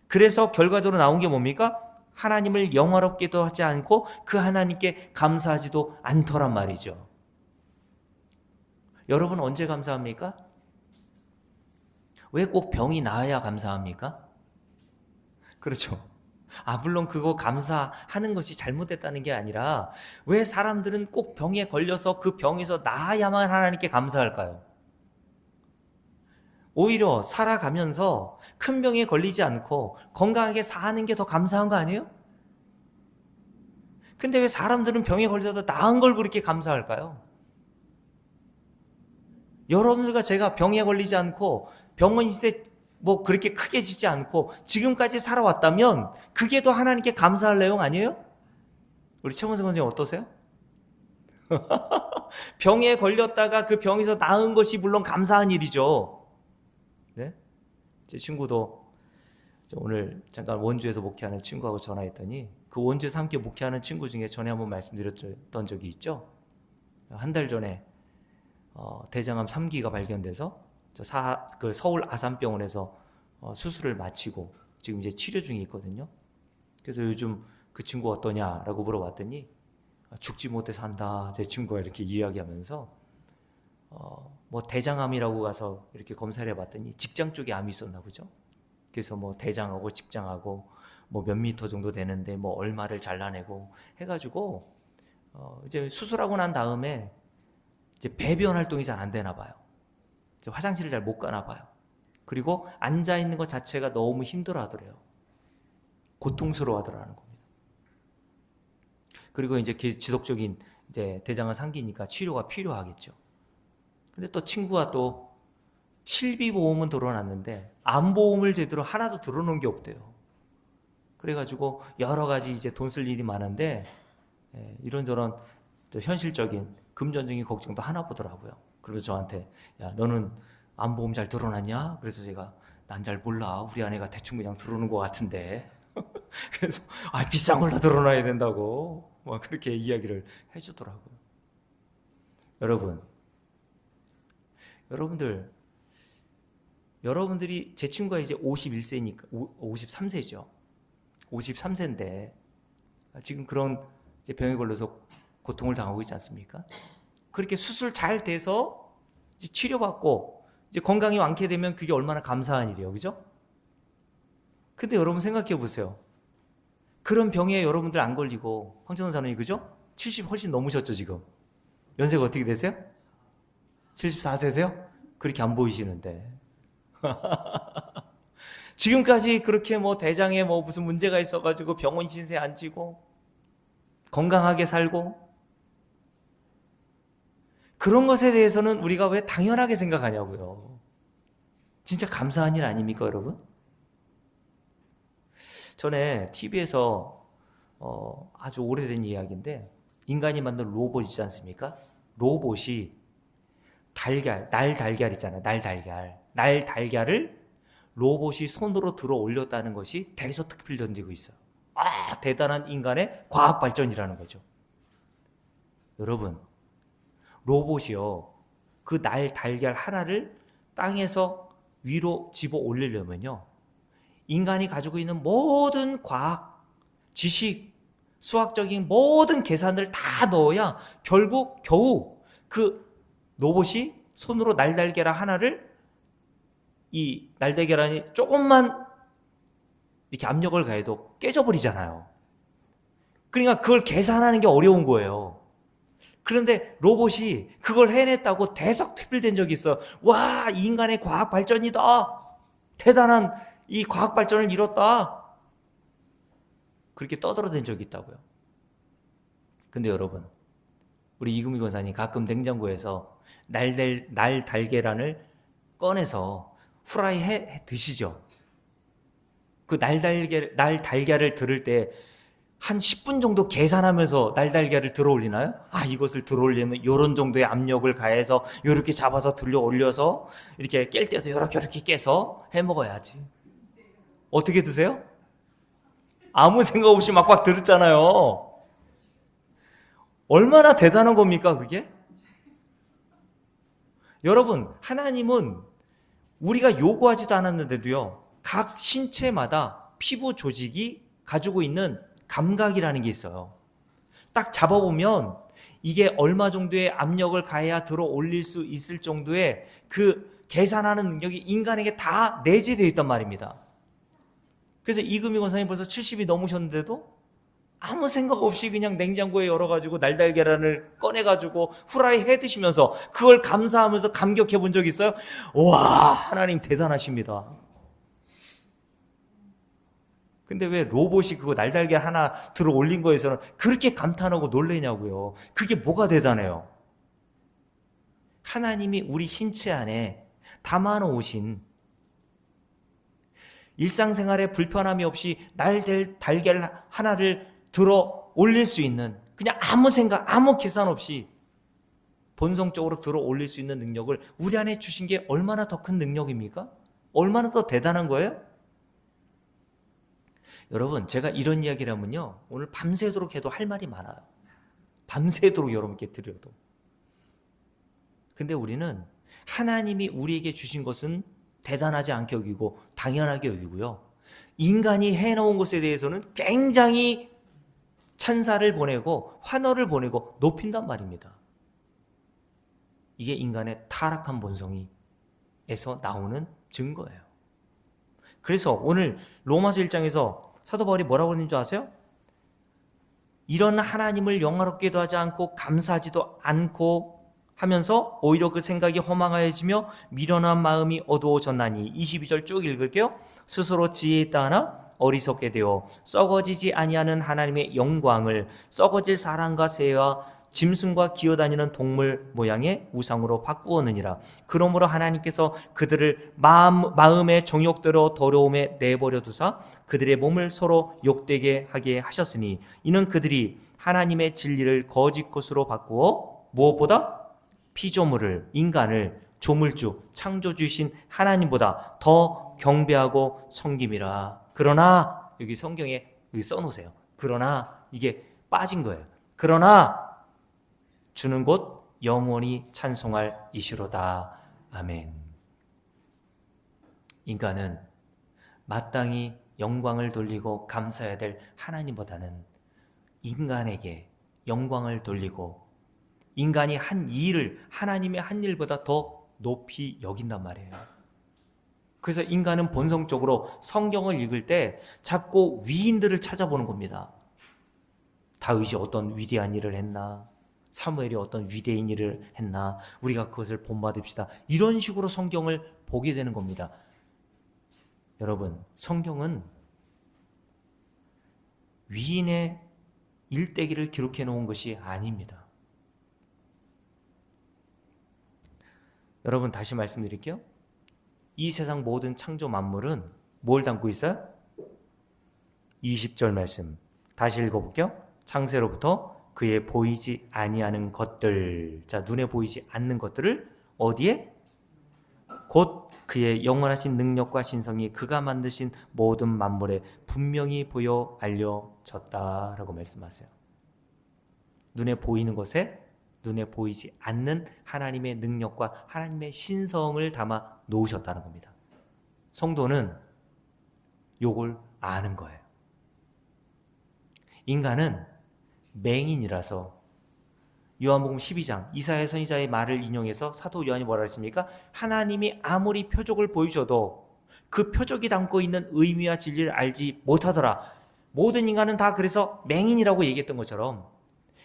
[SPEAKER 1] 그래서 결과적으로 나온 게 뭡니까? 하나님을 영화롭게도 하지 않고 그 하나님께 감사하지도 않더란 말이죠. 여러분 언제 감사합니까? 왜 꼭 병이 나아야 감사합니까? 그렇죠. 물론 그거 감사하는 것이 잘못됐다는 게 아니라 왜 사람들은 꼭 병에 걸려서 그 병에서 나아야만 하나님께 감사할까요? 오히려 살아가면서 큰 병에 걸리지 않고 건강하게 사는 게 더 감사한 거 아니에요? 근데 왜 사람들은 병에 걸려도 나은 걸 그렇게 감사할까요? 여러분들과 제가 병에 걸리지 않고 병원 시세 뭐 그렇게 크게 지지 않고 지금까지 살아왔다면 그게 더 하나님께 감사할 내용 아니에요? 우리 최문성 선생님 어떠세요? 병에 걸렸다가 그 병에서 나은 것이 물론 감사한 일이죠. 네? 제 친구도 오늘 잠깐 원주에서 목회하는 친구하고 전화했더니 그 원주에서 함께 목회하는 친구 중에 전에 한번 말씀드렸던 적이 있죠. 한 달 전에 대장암 3기가 발견돼서 그 서울 아산병원에서 수술을 마치고 지금 이제 치료 중에 있거든요. 그래서 요즘 그 친구 어떠냐라고 물어봤더니 죽지 못해 산다, 제 친구가 이렇게 이야기하면서 뭐 대장암이라고 가서 이렇게 검사를 해봤더니 직장 쪽에 암이 있었나 보죠. 그래서 뭐 대장하고 직장하고 뭐 몇 미터 정도 되는데 뭐 얼마를 잘라내고 해가지고 이제 수술하고 난 다음에 이제 배변 활동이 잘 안 되나 봐요. 화장실을 잘 못 가나 봐요. 그리고 앉아 있는 것 자체가 너무 힘들어하더래요. 고통스러워하더라는 겁니다. 그리고 이제 지속적인 이제 대장암 상기니까 치료가 필요하겠죠. 근데 또 친구가 또 실비보험은 들어놨는데 암보험을 제대로 하나도 들어놓은 게 없대요. 그래가지고 여러 가지 이제 돈 쓸 일이 많은데 이런저런 또 현실적인 금전적인 걱정도 하나 보더라고요. 그래서 저한테 야 너는 암보험 잘 들어놨냐? 그래서 제가 난 잘 몰라. 우리 아내가 대충 그냥 들어오는 것 같은데. 그래서 비싼 걸로 들어놔야 된다고 막 그렇게 이야기를 해주더라고요. 여러분들이 제 친구가 이제 51세니까 53세죠. 53세인데 지금 그런 이제 병에 걸려서 고통을 당하고 있지 않습니까? 그렇게 수술 잘 돼서 이제 치료받고 이제 건강이 완쾌되면 그게 얼마나 감사한 일이에요, 그죠? 근데 여러분 생각해 보세요. 그런 병에 여러분들 안 걸리고 황정선 사람이 그죠? 70 훨씬 넘으셨죠 지금. 연세가 어떻게 되세요? 74세세요? 그렇게 안 보이시는데. 지금까지 그렇게 뭐 대장에 뭐 무슨 문제가 있어가지고 병원 신세 안 지고 건강하게 살고 그런 것에 대해서는 우리가 왜 당연하게 생각하냐고요. 진짜 감사한 일 아닙니까 여러분? 전에 TV에서 아주 오래된 이야기인데 인간이 만든 로봇 있지 않습니까? 로봇이 날달걀 있잖아요. 날달걀을 로봇이 손으로 들어 올렸다는 것이 대서특필되고 있어요. 대단한 인간의 과학 발전이라는 거죠. 여러분, 로봇이요. 그 날달걀 하나를 땅에서 위로 집어 올리려면요. 인간이 가지고 있는 모든 과학, 지식, 수학적인 모든 계산을 다 넣어야 결국 겨우 그 로봇이 손으로 날달걀 하나를 이 날달걀이 조금만 이렇게 압력을 가해도 깨져버리잖아요. 그러니까 그걸 계산하는 게 어려운 거예요. 그런데 로봇이 그걸 해냈다고 대석특필된 적이 있어. 와, 이 인간의 과학 발전이다. 대단한 이 과학 발전을 이뤘다. 그렇게 떠들어댄 적이 있다고요. 근데 여러분, 우리 이금희 권사님 가끔 냉장고에서 날달걀을 꺼내서 후라이 해 드시죠. 그 날달걀을 들을 때 한 10분 정도 계산하면서 날달걀을 들어 올리나요? 이것을 들어 올리면 이런 정도의 압력을 가해서 이렇게 잡아서 들려 올려서 이렇게 깰 때도 이렇게 깨서 해 먹어야지. 어떻게 드세요? 아무 생각 없이 막박 들었잖아요. 얼마나 대단한 겁니까 그게? 여러분, 하나님은 우리가 요구하지도 않았는데도요, 각 신체마다 피부 조직이 가지고 있는 감각이라는 게 있어요. 딱 잡아보면 이게 얼마 정도의 압력을 가해야 들어 올릴 수 있을 정도의 그 계산하는 능력이 인간에게 다 내재되어 있단 말입니다. 그래서 이금희 권사님 벌써 70이 넘으셨는데도 아무 생각 없이 그냥 냉장고에 열어가지고 날달걀을 꺼내가지고 후라이 해 드시면서 그걸 감사하면서 감격해 본 적 있어요? 와, 하나님 대단하십니다. 근데 왜 로봇이 그거 날달걀 하나 들어 올린 거에서는 그렇게 감탄하고 놀래냐고요. 그게 뭐가 대단해요? 하나님이 우리 신체 안에 담아놓으신 일상생활에 불편함이 없이 날달걀 하나를 들어 올릴 수 있는, 그냥 아무 생각, 아무 계산 없이 본성적으로 들어 올릴 수 있는 능력을 우리 안에 주신 게 얼마나 더 큰 능력입니까? 얼마나 더 대단한 거예요? 여러분, 제가 이런 이야기를 하면요, 오늘 밤새도록 해도 할 말이 많아요. 밤새도록 여러분께 드려도. 근데 우리는 하나님이 우리에게 주신 것은 대단하지 않게 여기고 당연하게 여기고요, 인간이 해놓은 것에 대해서는 굉장히 찬사를 보내고 환호를 보내고 높인단 말입니다. 이게 인간의 타락한 본성에서 나오는 증거예요. 그래서 오늘 로마서 1장에서 사도 바울이 뭐라고 했는지 아세요? 이런 하나님을 영화롭게도 하지 않고 감사하지도 않고 하면서 오히려 그 생각이 허망하여지며 미련한 마음이 어두워졌나니. 22절 쭉 읽을게요. 스스로 지혜 있다 하나 어리석게 되어 썩어지지 아니하는 하나님의 영광을 썩어질 사람과 새와 짐승과 기어다니는 동물 모양의 우상으로 바꾸었느니라. 그러므로 하나님께서 그들을 마음의 정욕대로 더러움에 내버려 두사 그들의 몸을 서로 욕되게 하게 하셨으니 이는 그들이 하나님의 진리를 거짓 것으로 바꾸어 무엇보다 피조물을, 인간을 조물주, 창조주이신 하나님보다 더 경배하고 섬김이라. 그러나 여기 성경에 여기 써놓으세요. 그러나 이게 빠진 거예요. 그러나 주는 곧 영원히 찬송할 이시로다. 아멘. 인간은 마땅히 영광을 돌리고 감사해야 될 하나님보다는 인간에게 영광을 돌리고 인간이 한 일을 하나님의 한 일보다 더 높이 여긴단 말이에요. 그래서 인간은 본성적으로 성경을 읽을 때 자꾸 위인들을 찾아보는 겁니다. 다윗이 어떤 위대한 일을 했나? 사무엘이 어떤 위대한 일을 했나? 우리가 그것을 본받읍시다. 이런 식으로 성경을 보게 되는 겁니다. 여러분, 성경은 위인의 일대기를 기록해 놓은 것이 아닙니다. 여러분, 다시 말씀드릴게요. 이 세상 모든 창조 만물은 뭘 담고 있어요? 20절 말씀 다시 읽어볼게요. 창세로부터 그의 보이지 아니하는 것들, 자, 눈에 보이지 않는 것들을 어디에? 곧 그의 영원하신 능력과 신성이 그가 만드신 모든 만물에 분명히 보여 알려졌다라고 말씀하세요. 눈에 보이는 것에 눈에 보이지 않는 하나님의 능력과 하나님의 신성을 담아 놓으셨다는 겁니다. 성도는 요걸 아는 거예요. 인간은 맹인이라서 요한복음 12장 이사야 선지자의 말을 인용해서 사도 요한이 뭐라 했습니까? 하나님이 아무리 표적을 보이셔도 그 표적이 담고 있는 의미와 진리를 알지 못하더라. 모든 인간은 다 그래서 맹인이라고 얘기했던 것처럼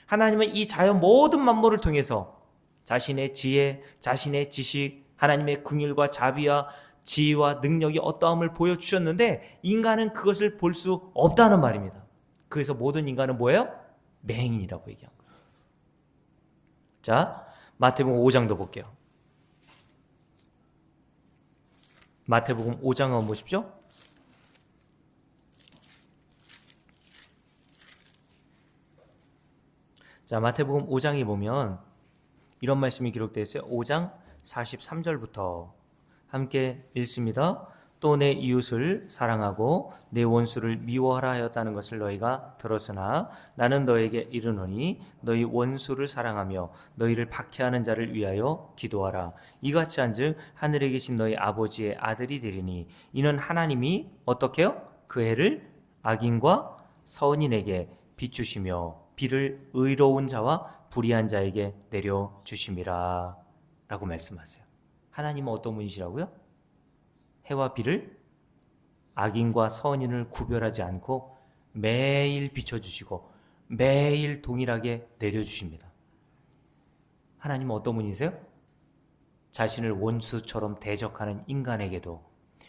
[SPEAKER 1] 하나님은 이 자연 모든 만물을 통해서 자신의 지혜, 자신의 지식, 하나님의 긍휼과 자비와 지혜와 능력이 어떠함을 보여주셨는데 인간은 그것을 볼 수 없다는 말입니다. 그래서 모든 인간은 뭐예요? 맹인이라고 얘기한 거예요. 자, 마태복음 5장도 볼게요. 마태복음 5장 한번 보십시오. 자, 마태복음 5장에 보면 이런 말씀이 기록되어 있어요. 5장 43절부터 함께 읽습니다. 또 내 이웃을 사랑하고 내 원수를 미워하라 하였다는 것을 너희가 들었으나 나는 너에게 이르노니 너희 원수를 사랑하며 너희를 박해하는 자를 위하여 기도하라. 이같이 한즉 하늘에 계신 너희 아버지의 아들이 되리니 이는 하나님이 어떻게 해요? 그 해를 악인과 선인에게 비추시며 비를 의로운 자와 불의한 자에게 내려주심이라 라고 말씀하세요. 하나님은 어떤 분이시라고요? 해와 비를 악인과 선인을 구별하지 않고 매일 비춰주시고 매일 동일하게 내려주십니다. 하나님은 어떤 분이세요? 자신을 원수처럼 대적하는 인간에게도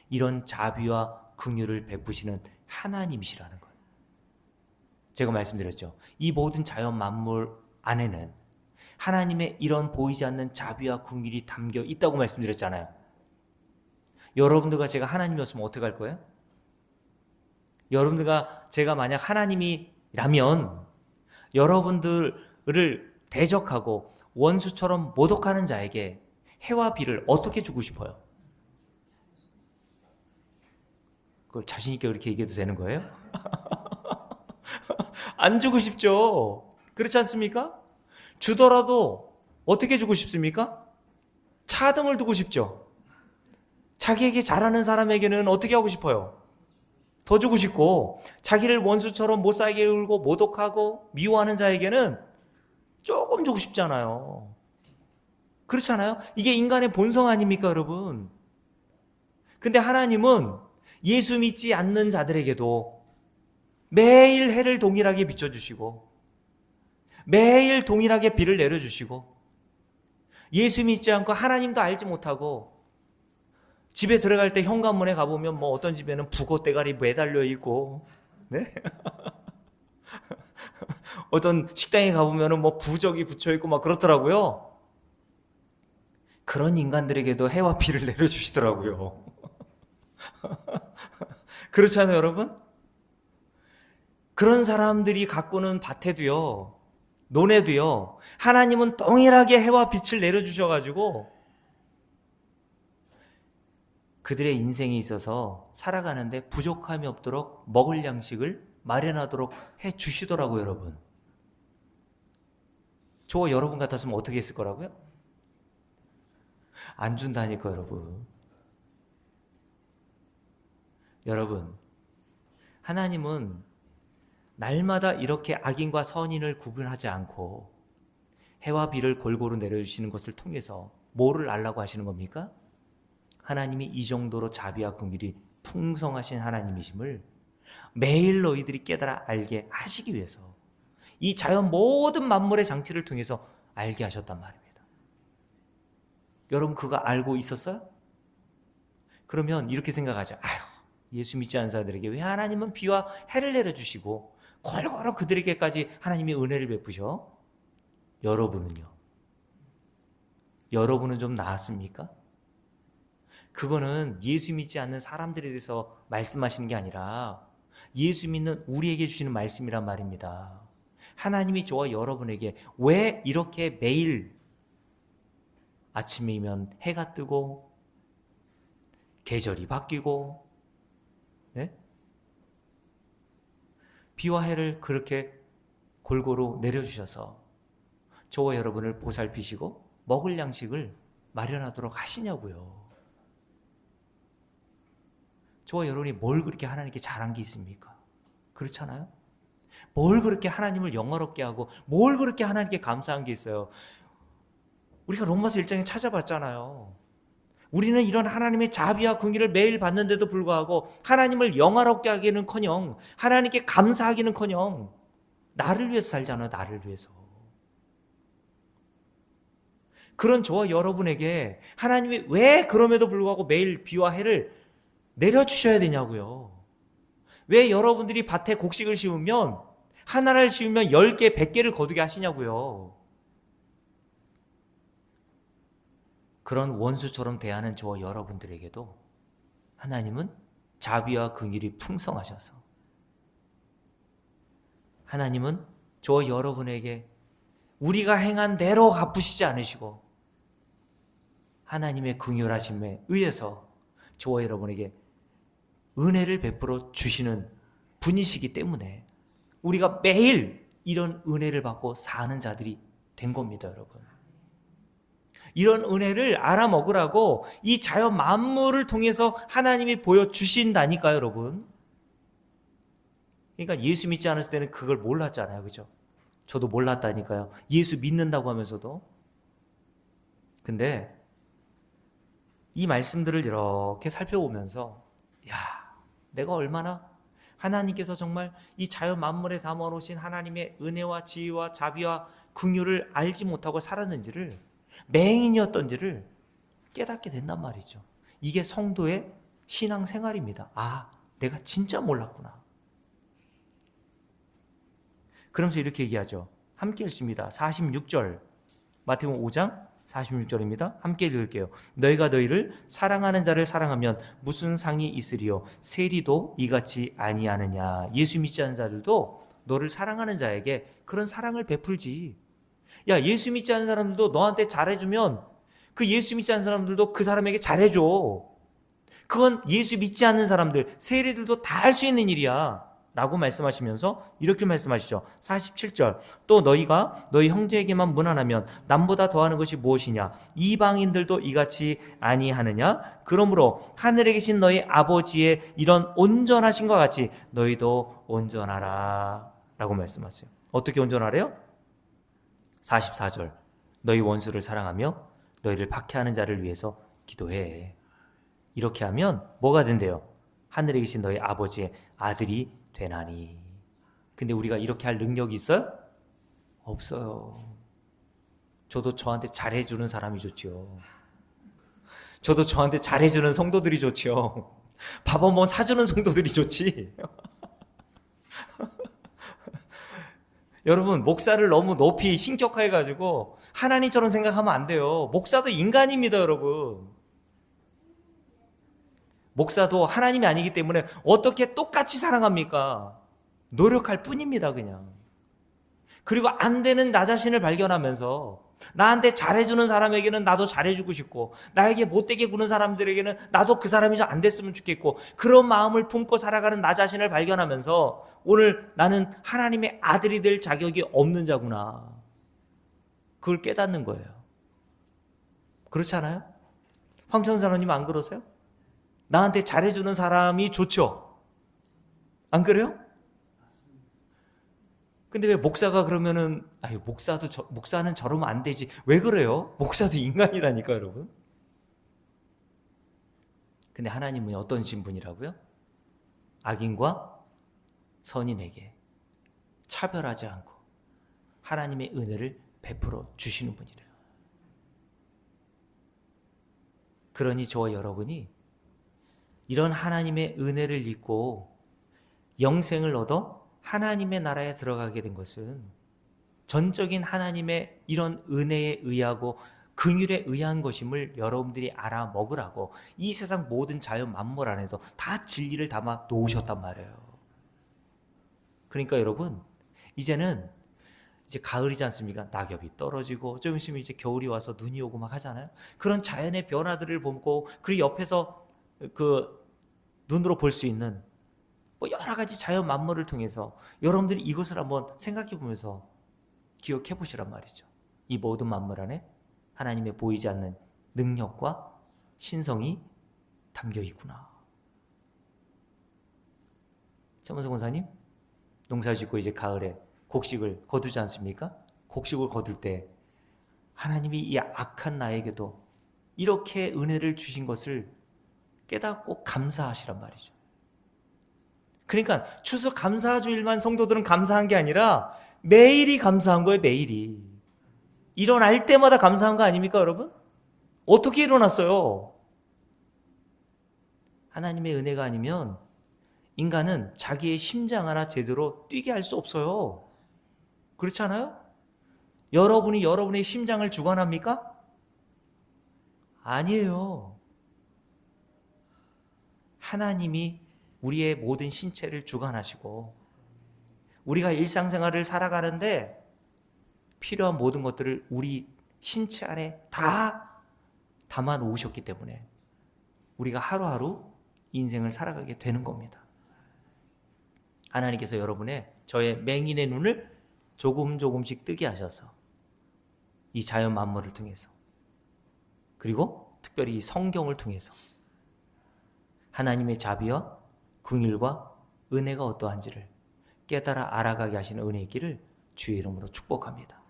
[SPEAKER 1] 이런 자비와 긍휼을 베푸시는 하나님이시라는 거예요. 제가 말씀드렸죠. 이 모든 자연 만물 안에는 하나님의 이런 보이지 않는 자비와 긍휼이 담겨 있다고 말씀드렸잖아요. 여러분들과 제가 하나님이었으면 어떻게 할 거예요? 여러분들과 제가 만약 하나님이라면 여러분들을 대적하고 원수처럼 모독하는 자에게 해와 비를 어떻게 주고 싶어요? 그걸 자신 있게 그렇게 얘기해도 되는 거예요? 안 주고 싶죠. 그렇지 않습니까? 주더라도 어떻게 주고 싶습니까? 차등을 두고 싶죠. 자기에게 잘하는 사람에게는 어떻게 하고 싶어요? 더 주고 싶고, 자기를 원수처럼 못살게 굴고 모독하고 미워하는 자에게는 조금 주고 싶잖아요. 그렇지 않아요? 이게 인간의 본성 아닙니까, 여러분? 근데 하나님은 예수 믿지 않는 자들에게도 매일 해를 동일하게 비춰주시고 매일 동일하게 비를 내려주시고 예수 믿지 않고 하나님도 알지 못하고 집에 들어갈 때 현관문에 가보면 뭐 어떤 집에는 북어 대가리 매달려 있고, 네? 어떤 식당에 가보면 뭐 부적이 붙여 있고 막 그렇더라고요. 그런 인간들에게도 해와 비를 내려주시더라고요. 그렇지 않아요, 여러분? 그런 사람들이 가꾸는 밭에도요, 논에도요, 하나님은 동일하게 해와 빛을 내려주셔가지고 그들의 인생에 있어서 살아가는데 부족함이 없도록 먹을 양식을 마련하도록 해 주시더라고요, 여러분. 저와 여러분 같았으면 어떻게 했을 거라고요? 안 준다니까, 여러분. 여러분, 하나님은 날마다 이렇게 악인과 선인을 구분하지 않고 해와 비를 골고루 내려주시는 것을 통해서 뭐를 알라고 하시는 겁니까? 하나님이 이 정도로 자비와 긍휼이 풍성하신 하나님이심을 매일 너희들이 깨달아 알게 하시기 위해서 이 자연 모든 만물의 장치를 통해서 알게 하셨단 말입니다. 여러분 그거 알고 있었어요? 그러면 이렇게 생각하죠. 아휴, 예수 믿지 않는 사람들에게 왜 하나님은 비와 해를 내려주시고 골고루 그들에게까지 하나님이 은혜를 베푸셔? 여러분은요? 여러분은 좀 나았습니까? 그거는 예수 믿지 않는 사람들에 대해서 말씀하시는 게 아니라 예수 믿는 우리에게 주시는 말씀이란 말입니다. 하나님이 저와 여러분에게 왜 이렇게 매일 아침이면 해가 뜨고 계절이 바뀌고 네? 비와 해를 그렇게 골고루 내려주셔서 저와 여러분을 보살피시고 먹을 양식을 마련하도록 하시냐고요. 저와 여러분이 뭘 그렇게 하나님께 잘한 게 있습니까? 그렇잖아요? 뭘 그렇게 하나님을 영화롭게 하고 뭘 그렇게 하나님께 감사한 게 있어요? 우리가 로마서 1장에 찾아봤잖아요. 우리는 이런 하나님의 자비와 긍휼을 매일 받는데도 불구하고 하나님을 영화롭게 하기는커녕 하나님께 감사하기는커녕 나를 위해서 살잖아요. 나를 위해서. 그런 저와 여러분에게 하나님이 왜 그럼에도 불구하고 매일 비와 해를 내려주셔야 되냐고요. 왜 여러분들이 밭에 곡식을 심으면 하나를 심으면 10개, 100개를 거두게 하시냐고요. 그런 원수처럼 대하는 저와 여러분들에게도 하나님은 자비와 긍휼이 풍성하셔서 하나님은 저와 여러분에게 우리가 행한 대로 갚으시지 않으시고 하나님의 긍휼하심에 의해서 저와 여러분에게 은혜를 베풀어 주시는 분이시기 때문에 우리가 매일 이런 은혜를 받고 사는 자들이 된 겁니다, 여러분. 이런 은혜를 알아먹으라고 이 자연 만물을 통해서 하나님이 보여주신다니까요, 여러분. 그러니까 예수 믿지 않았을 때는 그걸 몰랐잖아요, 그죠? 저도 몰랐다니까요. 예수 믿는다고 하면서도. 근데 이 말씀들을 이렇게 살펴보면서 야, 내가 얼마나 하나님께서 정말 이 자연 만물에 담아놓으신 하나님의 은혜와 지혜와 자비와 긍휼을 알지 못하고 살았는지를 맹인이었던지를 깨닫게 된단 말이죠. 이게 성도의 신앙생활입니다. 아, 내가 진짜 몰랐구나. 그러면서 이렇게 얘기하죠. 함께 읽습니다. 46절 마태복음 5장 46절입니다. 함께 읽을게요. 너희가 너희를 사랑하는 자를 사랑하면 무슨 상이 있으리요? 세리도 이같이 아니하느냐. 예수 믿지 않는 자들도 너를 사랑하는 자에게 그런 사랑을 베풀지. 야, 예수 믿지 않는 사람들도 너한테 잘해주면 그 예수 믿지 않는 사람들도 그 사람에게 잘해줘. 그건 예수 믿지 않는 사람들, 세리들도 다 할 수 있는 일이야 라고 말씀하시면서 이렇게 말씀하시죠. 47절 또 너희가 너희 형제에게만 무난하면 남보다 더하는 것이 무엇이냐. 이방인들도 이같이 아니하느냐. 그러므로 하늘에 계신 너희 아버지의 이런 온전하신과 같이 너희도 온전하라 라고 말씀하세요. 어떻게 온전하래요? 44절 너희 원수를 사랑하며 너희를 박해하는 자를 위해서 기도해. 이렇게 하면 뭐가 된대요? 하늘에 계신 너희 아버지의 아들이 되나니. 근데 우리가 이렇게 할 능력이 있어요? 없어요. 저도 저한테 잘해주는 사람이 좋죠. 저도 저한테 잘해주는 성도들이 좋죠. 밥 한번 사주는 성도들이 좋지. 여러분, 목사를 너무 높이 신격화해가지고 하나님처럼 생각하면 안 돼요. 목사도 인간입니다, 여러분. 목사도 하나님이 아니기 때문에 어떻게 똑같이 사랑합니까? 노력할 뿐입니다, 그냥. 그리고 안 되는 나 자신을 발견하면서 나한테 잘해주는 사람에게는 나도 잘해주고 싶고, 나에게 못되게 구는 사람들에게는 나도 그 사람이 좀 안 됐으면 좋겠고, 그런 마음을 품고 살아가는 나 자신을 발견하면서 오늘 나는 하나님의 아들이 될 자격이 없는 자구나, 그걸 깨닫는 거예요. 그렇지 않아요? 황천사노님 안 그러세요? 나한테 잘해주는 사람이 좋죠? 안 그래요? 근데 왜 목사가 그러면은, 아유, 목사는 저러면 안 되지. 왜 그래요? 목사도 인간이라니까, 여러분. 근데 하나님은 어떤 신분이라고요? 악인과 선인에게 차별하지 않고 하나님의 은혜를 베풀어 주시는 분이래요. 그러니 저와 여러분이 이런 하나님의 은혜를 입고 영생을 얻어 하나님의 나라에 들어가게 된 것은 전적인 하나님의 이런 은혜에 의하고 긍휼에 의한 것임을 여러분들이 알아 먹으라고 이 세상 모든 자연 만물 안에도 다 진리를 담아 놓으셨단 말이에요. 그러니까 여러분, 이제는 이제 가을이지 않습니까? 낙엽이 떨어지고 좀 있으면 이제 겨울이 와서 눈이 오고 막 하잖아요. 그런 자연의 변화들을 보고 그 옆에서 그 눈으로 볼 수 있는 뭐 여러 가지 자연 만물을 통해서 여러분들이 이것을 한번 생각해 보면서 기억해 보시란 말이죠. 이 모든 만물 안에 하나님의 보이지 않는 능력과 신성이 담겨 있구나. 차문석 권사님, 농사 짓고 이제 가을에 곡식을 거두지 않습니까? 곡식을 거둘 때 하나님이 이 악한 나에게도 이렇게 은혜를 주신 것을 깨닫고 감사하시란 말이죠. 그러니까 추수 감사주일만 성도들은 감사한 게 아니라 매일이 감사한 거예요. 매일이. 일어날 때마다 감사한 거 아닙니까, 여러분? 어떻게 일어났어요? 하나님의 은혜가 아니면 인간은 자기의 심장 하나 제대로 뛰게 할 수 없어요. 그렇지 않아요? 여러분이 여러분의 심장을 주관합니까? 아니에요. 하나님이 우리의 모든 신체를 주관하시고 우리가 일상생활을 살아가는데 필요한 모든 것들을 우리 신체 안에 다 담아 놓으셨기 때문에 우리가 하루하루 인생을 살아가게 되는 겁니다. 하나님께서 여러분의 저의 맹인의 눈을 조금씩 뜨게 하셔서 이 자연 만물을 통해서 그리고 특별히 이 성경을 통해서 하나님의 자비와 긍휼과 은혜가 어떠한지를 깨달아 알아가게 하시는 은혜 있기를 주의 이름으로 축복합니다.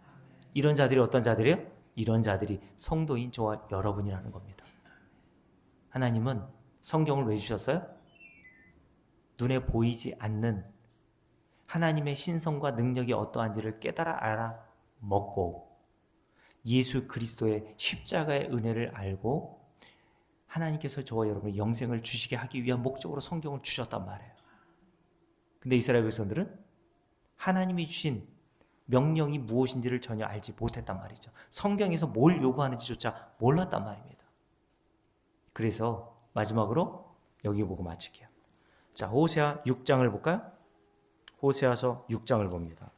[SPEAKER 1] 이런 자들이 어떤 자들이에요? 이런 자들이 성도인 저와 여러분이라는 겁니다. 하나님은 성경을 왜 주셨어요? 눈에 보이지 않는 하나님의 신성과 능력이 어떠한지를 깨달아 알아 먹고 예수 그리스도의 십자가의 은혜를 알고 하나님께서 저와 여러분의 영생을 주시게 하기 위한 목적으로 성경을 주셨단 말이에요. 근데 이스라엘 백성들은 하나님이 주신 명령이 무엇인지를 전혀 알지 못했단 말이죠. 성경에서 뭘 요구하는지조차 몰랐단 말입니다. 그래서 마지막으로 여기 보고 마칠게요. 자, 호세아 6장을 볼까요? 호세아서 6장을 봅니다.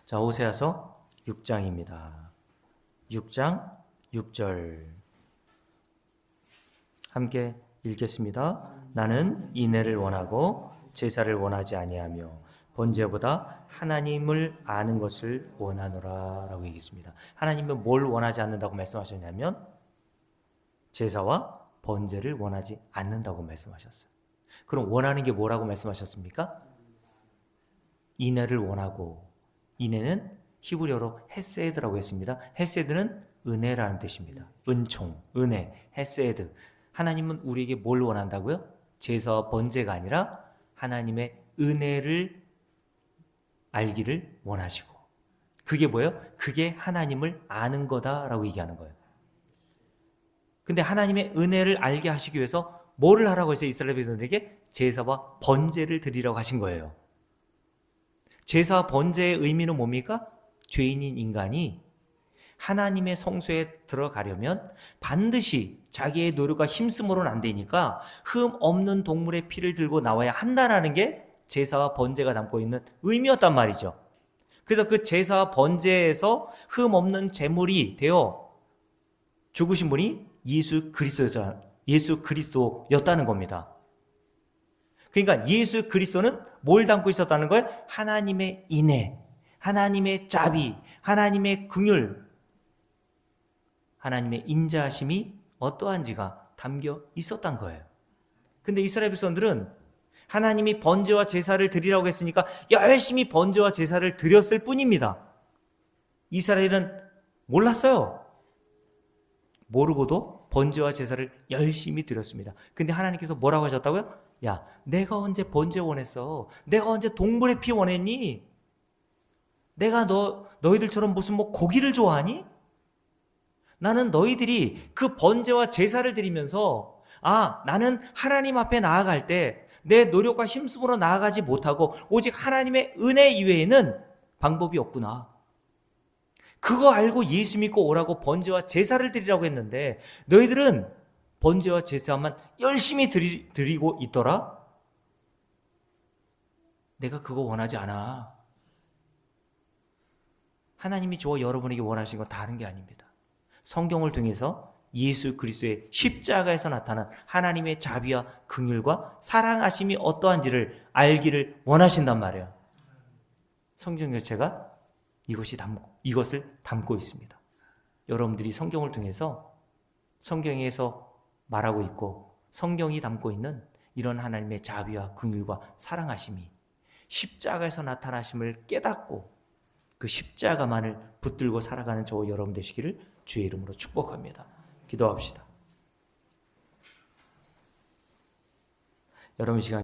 [SPEAKER 1] 자, 호세아서 6장입니다. 6장 6절 함께 읽겠습니다. 나는 인애를 원하고 제사를 원하지 아니하며 번제보다 하나님을 아는 것을 원하노라 라고 얘기했습니다. 하나님은 뭘 원하지 않는다고 말씀하셨냐면 제사와 번제를 원하지 않는다고 말씀하셨어요. 그럼 원하는 게 뭐라고 말씀하셨습니까? 인애를 원하고, 인애는 히브리어로 헤세드라고 했습니다. 헤세드는 은혜라는 뜻입니다. 은총, 은혜, 헤세드. 하나님은 우리에게 뭘 원한다고요? 제사와 번제가 아니라 하나님의 은혜를 알기를 원하시고, 그게 뭐예요? 그게 하나님을 아는 거다라고 얘기하는 거예요. 근데 하나님의 은혜를 알게 하시기 위해서 뭐를 하라고 했어요? 이스라엘 백성들에게 제사와 번제를 드리라고 하신 거예요. 제사와 번제의 의미는 뭡니까? 죄인인 인간이 하나님의 성소에 들어가려면 반드시 자기의 노력과 힘쓰므로는 안 되니까 흠 없는 동물의 피를 들고 나와야 한다는 게 제사와 번제가 담고 있는 의미였단 말이죠. 그래서 그 제사와 번제에서 흠 없는 제물이 되어 죽으신 분이 예수 그리스도였다는 겁니다. 그러니까 예수 그리스도는 뭘 담고 있었다는 거예요? 하나님의 인애, 하나님의 자비, 하나님의 긍휼, 하나님의 인자하심이 어떠한지가 담겨 있었던 거예요. 근데 이스라엘 백성들은 하나님이 번제와 제사를 드리라고 했으니까 열심히 번제와 제사를 드렸을 뿐입니다. 이스라엘은 몰랐어요. 모르고도 번제와 제사를 열심히 드렸습니다. 근데 하나님께서 뭐라고 하셨다고요? 야, 내가 언제 번제 원했어? 내가 언제 동물의 피 원했니? 내가 너희들처럼 무슨 고기를 좋아하니? 나는 너희들이 그 번제와 제사를 드리면서 나는 하나님 앞에 나아갈 때 내 노력과 힘쓰므로 나아가지 못하고 오직 하나님의 은혜 이외에는 방법이 없구나. 그거 알고 예수 믿고 오라고 번제와 제사를 드리라고 했는데 너희들은 번제와 제사만 열심히 드리고 있더라? 내가 그거 원하지 않아. 하나님이 저와 여러분에게 원하시는 건 다른 게 아닙니다. 성경을 통해서 예수 그리스도의 십자가에서 나타난 하나님의 자비와 긍휼과 사랑하심이 어떠한지를 알기를 원하신단 말이에요. 성경 자체가 이것을 담고 있습니다. 여러분들이 성경을 통해서 성경에서 말하고 있고 성경이 담고 있는 이런 하나님의 자비와 긍휼과 사랑하심이 십자가에서 나타나심을 깨닫고 그 십자가만을 붙들고 살아가는 저와 여러분 되시기를 주의 이름으로 축복합니다. 기도합시다. 여러분 시간